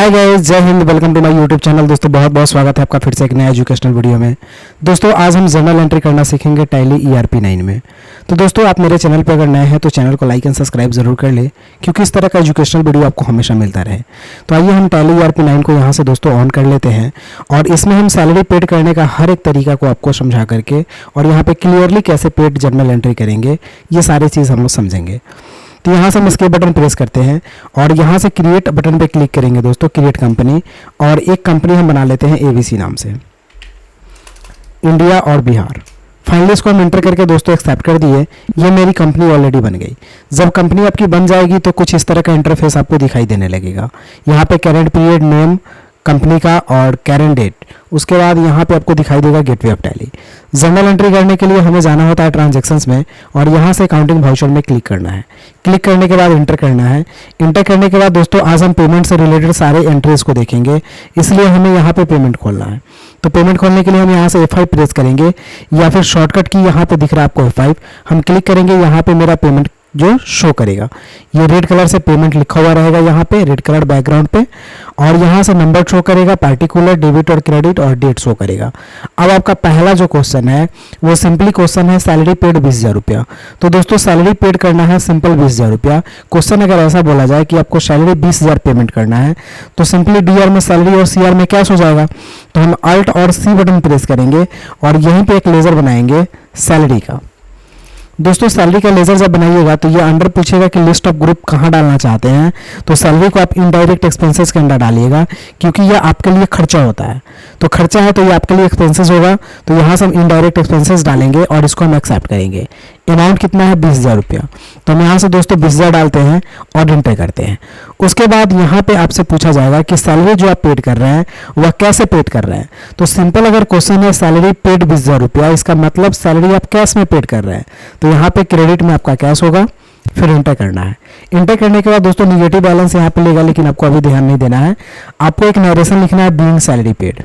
हाय guys, जय Hind. Welcome to my YouTube channel. दोस्तों बहुत बहुत स्वागत है आपका फिर से एक नया एजुकेशनल वीडियो में। दोस्तों आज हम जर्नल एंट्री करना सीखेंगे टैली ERP 9 में। तो दोस्तों आप मेरे चैनल पर अगर नए हैं तो चैनल को लाइक एंड सब्सक्राइब जरूर कर ले, क्योंकि इस तरह का एजुकेशनल वीडियो आपको हमेशा मिलता रहे। तो आइए हम टैली ERP 9 को यहाँ से दोस्तों ऑन कर लेते हैं और इसमें हम सैलरी पेड करने का हर एक तरीका को आपको समझा करके और यहाँ पे क्लियरली कैसे पेड जर्नल एंट्री करेंगे ये सारी चीज़ हम लोग समझेंगे। तो यहाँ से हम एस्केप बटन प्रेस करते हैं और यहाँ से क्रिएट बटन पे क्लिक करेंगे दोस्तों, क्रिएट कंपनी। और एक कंपनी हम बना लेते हैं ABC नाम से, इंडिया और बिहार। फाइनली इसको हम एंटर करके दोस्तों एक्सेप्ट कर दिए। ये मेरी कंपनी ऑलरेडी बन गई। जब कंपनी आपकी बन जाएगी तो कुछ इस तरह का इंटरफेस आपको दिखाई देने लगेगा। यहाँ पे करेंट पीरियड, नेम कंपनी का और करेंट डेट। उसके बाद यहाँ पे आपको दिखाई देगा gateway of tally. Journal entry करने के लिए हमें जाना होता है ट्रांजैक्शंस में और यहाँ से अकाउंटिंग वाउचर में क्लिक करना है। क्लिक करने के बाद इंटर करना है। इंटर करने के बाद दोस्तों आज हम पेमेंट से रिलेटेड सारे एंट्रीज को देखेंगे, इसलिए हमें यहाँ पे पेमेंट खोलना है। तो पेमेंट खोलने के लिए हम यहाँ से F5 प्रेस करेंगे या फिर शॉर्टकट की यहाँ पे दिख रहा है आपको F5, हम क्लिक करेंगे। यहाँ पे मेरा पेमेंट जो शो करेगा, ये रेड कलर से पेमेंट लिखा हुआ रहेगा यहाँ पे रेड कलर बैकग्राउंड पे, और यहाँ से नंबर शो करेगा, पार्टिकुलर, डेबिट और क्रेडिट और डेट शो करेगा। अब आपका पहला जो क्वेश्चन है वो सिंपली क्वेश्चन है सैलरी पेड 20,000 रुपया। तो दोस्तों सैलरी पेड करना है सिंपल 20,000 रुपया। क्वेश्चन अगर ऐसा बोला जाए कि आपको सैलरी 20,000 पेमेंट करना है तो सिंपली DR में सैलरी और CR में कैश हो जाएगा। तो हम Alt और C बटन प्रेस करेंगे और यहीं पे एक लेजर बनाएंगे सैलरी का। दोस्तों सैलरी का लेजर जब बनाइएगा तो ये अंडर पूछेगा कि लिस्ट ऑफ ग्रुप कहाँ डालना चाहते हैं। तो सैलरी को आप इनडायरेक्ट एक्सपेंसेस के अंदर डालिएगा, क्योंकि ये आपके लिए खर्चा होता है। तो खर्चा है तो ये आपके लिए एक्सपेंसेस होगा। तो यहाँ से हम इनडायरेक्ट एक्सपेंसेस डालेंगे और इसको हम एक्सेप्ट करेंगे। अमाउंट कितना है 20,000 रुपया। तो हम यहाँ से दोस्तों 20,000 डालते हैं और एंटर करते हैं। उसके बाद यहाँ पे आपसे पूछा जाएगा कि सैलरी जो आप पेड कर रहे हैं वह कैसे पेड कर रहे हैं। तो सिंपल अगर क्वेश्चन है सैलरी पेड 20,000 रुपया, इसका मतलब सैलरी आप कैश में पेड कर रहे हैं। तो यहाँ पे क्रेडिट में आपका कैश होगा, फिर एंटर करना है। एंटर करने के बाद दोस्तों निगेटिव बैलेंस यहाँ पे लेगा, लेकिन आपको अभी ध्यान नहीं देना है। आपको एक नरेशन लिखना है बीइंग सैलरी पेड,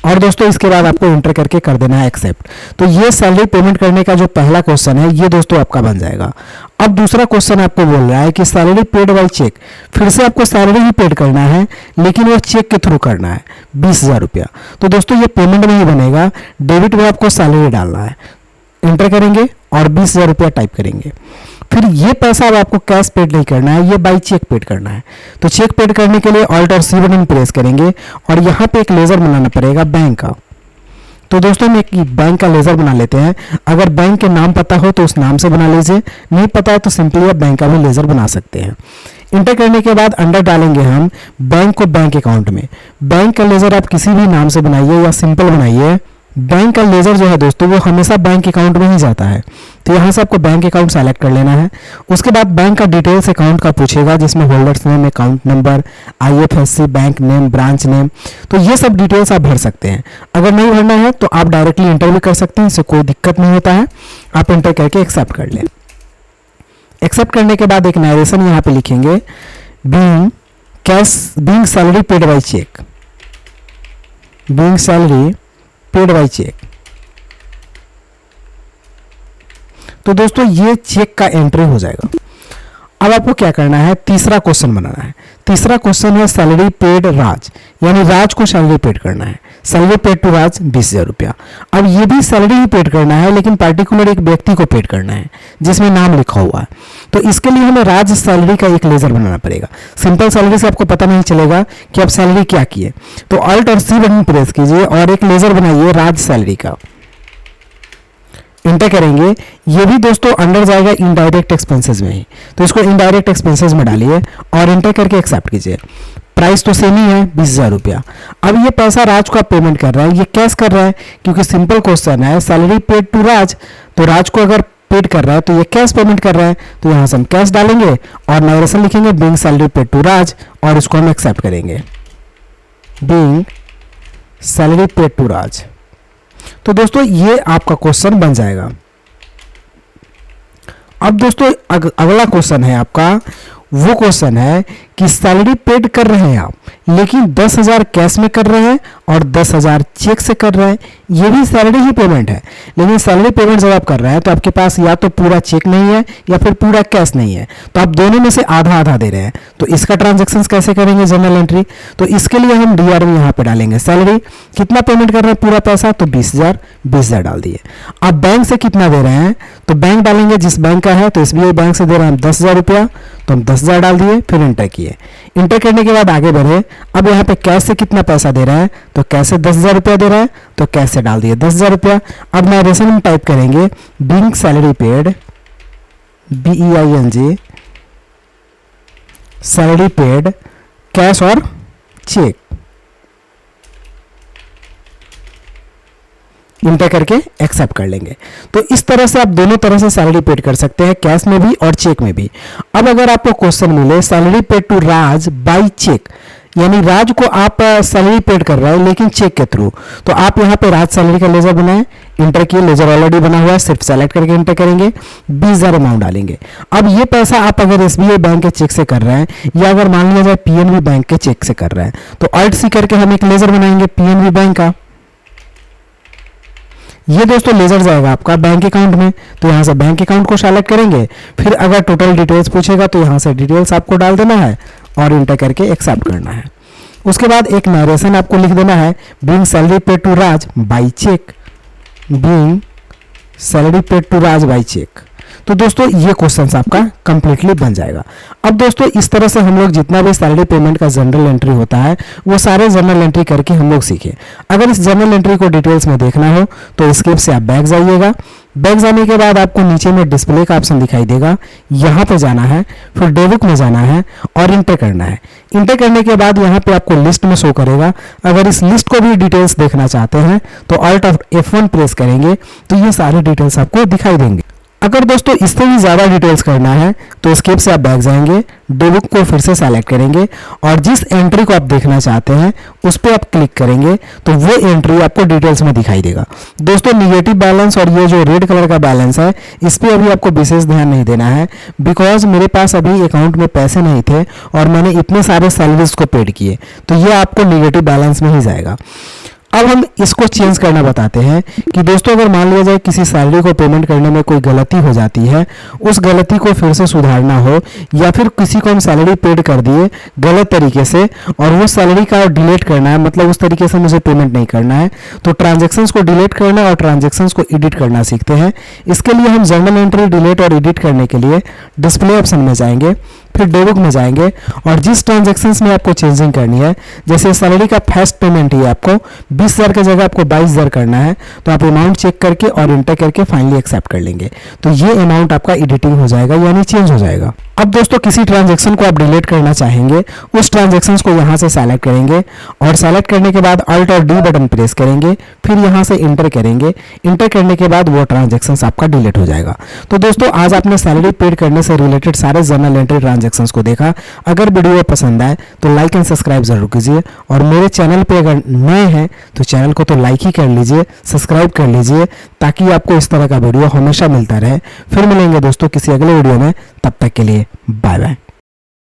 और दोस्तों इसके बाद आपको एंटर करके कर देना है एक्सेप्ट। तो ये सैलरी पेमेंट करने का जो पहला क्वेश्चन है ये दोस्तों आपका बन जाएगा। अब दूसरा क्वेश्चन आपको बोल रहा है कि सैलरी पेड बाय चेक। फिर से आपको सैलरी ही पेड करना है, लेकिन वो चेक के थ्रू करना है 20,000 रुपया। तो दोस्तों ये पेमेंट में ही बनेगा, डेबिट में आपको सैलरी डालना है। एंटर करेंगे और 20,000 रुपया टाइप करेंगे। फिर ये पैसा अब आपको कैश पेड नहीं करना है, ये बाई चेक पेड करना है। तो चेक पेड करने के लिए Alt और C बटन प्रेस करेंगे और यहाँ पे एक लेजर बनाना पड़ेगा बैंक का। तो दोस्तों हम एक बैंक का लेजर बना लेते हैं। अगर बैंक के नाम पता हो तो उस नाम से बना लीजिए, नहीं पता है तो सिंपली आप बैंक का भी लेजर बना सकते हैं। इंटर करने के बाद अंडर डालेंगे हम बैंक को बैंक अकाउंट में। बैंक का लेजर आप किसी भी नाम से बनाइए या सिंपल बनाइए, बैंक का लेजर जो है दोस्तों वो हमेशा बैंक अकाउंट में ही जाता है। तो यहाँ से आपको बैंक अकाउंट सेलेक्ट कर लेना है। उसके बाद बैंक का डिटेल्स अकाउंट का पूछेगा, जिसमें holders name, account number, IFSC, bank name, branch name. तो ये सब डिटेल्स आप भर सकते हैं। अगर नहीं भरना है तो आप डायरेक्टली इंटर भी कर सकते हैं, इससे कोई दिक्कत नहीं होता है। आप इंटर करके एक्सेप्ट कर लें। एक्सेप्ट करने के बाद एक नरेशन यहाँ पे लिखेंगे being salary paid by cheque, being salary paid by cheque. तो दोस्तों ये चेक का एंट्री हो जाएगा। अब आपको क्या करना है, तीसरा क्वेश्चन बनाना है। तीसरा क्वेश्चन है सैलरी पेड राज, यानी राज को सैलरी पेड करना है। सैलरी पेड टू राज 20,000 रुपया। अब ये भी सैलरी ही पेड करना है, लेकिन पार्टिकुलर एक व्यक्ति को पेड करना है जिसमें नाम लिखा हुआ है। तो इसके लिए हमें राज सैलरी का एक लेजर बनाना पड़ेगा। सिंपल सैलरी से आपको पता नहीं चलेगा कि आप सैलरी क्या किए। तो Alt और C बटन प्रेस कीजिए और एक लेजर बनाइए राज सैलरी का। इंटर करेंगे। ये भी दोस्तों अंडर जाएगा इनडायरेक्ट एक्सपेंसेस में ही, तो इसको इनडायरेक्ट एक्सपेंसेस में डालिए और इंटर करके एक्सेप्ट कीजिए। प्राइस तो सेम ही है 20,000 रुपया। अब ये पैसा राज को आप पेमेंट कर रहा है, ये कैश कर रहा है, क्योंकि सिंपल क्वेश्चन है सैलरी पेड टू राज। तो राज को अगर पेड कर रहा है तो ये कैश पेमेंट कर रहा है। तो यहाँ से हम कैश डालेंगे और नरेशन लिखेंगे बीइंग सैलरी पेड टू राज, और इसको हम एक्सेप्ट करेंगे बीइंग सैलरी पेड टू राज। तो दोस्तों ये आपका क्वेश्चन बन जाएगा। अब दोस्तों अगला क्वेश्चन है आपका वो क्वेश्चन है कि सैलरी पेड कर रहे हैं आप, लेकिन 10,000 कैश में कर रहे हैं और 10,000 चेक से कर रहे हैं। ये भी सैलरी ही पेमेंट है, लेकिन सैलरी पेमेंट जब आप कर रहे हैं तो आपके पास या तो पूरा चेक नहीं है या फिर पूरा कैश नहीं है, तो आप दोनों में से आधा आधा दे रहे हैं। तो इसका ट्रांजेक्शन कैसे करेंगे जर्नल एंट्री? तो इसके लिए हम DRM यहाँ पे डालेंगे। सैलरी कितना पेमेंट कर रहे हैं पूरा पैसा, तो 20,000 डाल दिए। अब बैंक से कितना दे रहे हैं, तो बैंक डालेंगे जिस बैंक का है, तो SBI बैंक से दे रहे हैं हम 10,000 रुपया, तो हम 10,000 डाल दिए, फिर इंटर किए। इंटर करने के बाद आगे बढ़े। अब यहाँ पे कैश से कितना पैसा दे रहा है, तो कैश से 10,000 रुपया दे रहा है, तो कैश से डाल दिए 10,000 रुपया। अब नरेशन में टाइप करेंगे being salary paid, BEING salary paid, cash और चेक, इंटर करके एक्सेप्ट कर लेंगे। तो इस तरह से आप दोनों तरह से सैलरी पेड कर सकते हैं, कैश में भी और चेक में भी। अब अगर आपको क्वेश्चन मिले salary paid to Raj by cheque, यानी राज को आप सैलरी पेड कर रहे हैं लेकिन चेक के थ्रू, तो आप यहाँ पे राज सैलरी का लेजर बनाएं, इंटर किए, लेजर ऑलरेडी बना हुआ है, सिर्फ सेलेक्ट करके इंटर करेंगे, 20,000 अमाउंट डालेंगे। अब ये पैसा आप अगर SBI बैंक के चेक से कर रहे हैं या अगर मान लिया जाए PNB बैंक के चेक से कर रहे हैं, तो Alt C करके हम एक लेजर बनाएंगे PNB बैंक का। ये दोस्तों लेजर जाएगा आपका बैंक अकाउंट में, तो यहाँ से बैंक अकाउंट को सेलेक्ट करेंगे। फिर अगर टोटल डिटेल्स पूछेगा तो यहाँ से डिटेल्स आपको डाल देना है और इंटर करके एक्सेप्ट करना है। उसके बाद एक नरेशन आपको लिख देना है being salary paid to Raj by cheque, being salary paid to Raj by cheque. तो दोस्तों ये क्वेश्चन आपका कंप्लीटली बन जाएगा। अब दोस्तों इस तरह से हम लोग जितना भी सैलरी पेमेंट का जनरल एंट्री होता है वो सारे जनरल एंट्री करके हम लोग सीखे। अगर इस जनरल एंट्री को डिटेल्स में देखना हो तो स्किप से आप बैक जाइएगा। बैक जाने के बाद आपको नीचे में डिस्प्ले का ऑप्शन दिखाई देगा, यहाँ पे जाना है, फिर डेबुक में जाना है और इंटर करना है। इंटर करने के बाद यहाँ पे आपको लिस्ट में शो करेगा। अगर इस लिस्ट को भी डिटेल्स देखना चाहते हैं तो Alt F1 प्रेस करेंगे तो ये सारे डिटेल्स आपको दिखाई देंगे। अगर दोस्तों इससे भी ज़्यादा डिटेल्स करना है तो स्किप से आप बैक जाएंगे, डेबुक को फिर से सेलेक्ट करेंगे और जिस एंट्री को आप देखना चाहते हैं उस पर आप क्लिक करेंगे तो वो एंट्री आपको डिटेल्स में दिखाई देगा। दोस्तों निगेटिव बैलेंस और ये जो रेड कलर का बैलेंस है इस पर अभी आपको विशेष ध्यान नहीं देना है, बिकॉज मेरे पास अभी अकाउंट में पैसे नहीं थे और मैंने इतने सारे सैलरीज को पेड किए, तो ये आपको निगेटिव बैलेंस में ही जाएगा। अब हम इसको चेंज करना बताते हैं कि दोस्तों अगर मान लिया जाए किसी सैलरी को पेमेंट करने में कोई गलती हो जाती है, उस गलती को फिर से सुधारना हो या फिर किसी को हम सैलरी पेड कर दिए गलत तरीके से और वो सैलरी का डिलीट करना है, मतलब उस तरीके से मुझे पेमेंट नहीं करना है, तो ट्रांजेक्शन्स को डिलीट करना और ट्रांजेक्शन्स को एडिट करना सीखते हैं। इसके लिए हम जर्नल एंट्री डिलीट और एडिट करने के लिए डिस्प्ले ऑप्शन में जाएंगे, फिर डेबुक में जाएंगे और जिस ट्रांजेक्शन्स में आपको चेंजिंग करनी है, जैसे सैलरी का फर्स्ट पेमेंट ही आपको 20,000 की जगह आपको 22,000 करना है, तो आप अमाउंट चेक करके और इंटर करके फाइनली एक्सेप्ट कर लेंगे, तो ये अमाउंट आपका एडिटिंग हो जाएगा यानी चेंज हो जाएगा। अब दोस्तों किसी ट्रांजेक्शन को आप डिलीट करना चाहेंगे, उस ट्रांजेक्शन्स को यहाँ से सेलेक्ट करेंगे और सेलेक्ट करने के बाद Alt और D बटन प्रेस करेंगे, फिर यहाँ से इंटर करेंगे। इंटर करने के बाद वो ट्रांजेक्शन्स आपका डिलीट हो जाएगा। तो दोस्तों आज आपने सैलरी पेड करने से रिलेटेड सारे जर्नल एंट्री ट्रांजेक्शन्स को देखा। अगर वीडियो पसंद आए तो लाइक एंड सब्सक्राइब जरूर कीजिए और मेरे चैनल पे अगर नए हैं तो चैनल को तो लाइक ही कर लीजिए, सब्सक्राइब कर लीजिए, ताकि आपको इस तरह का वीडियो हमेशा मिलता रहे। फिर मिलेंगे दोस्तों किसी अगले वीडियो में, तब तक के लिए बाय बाय।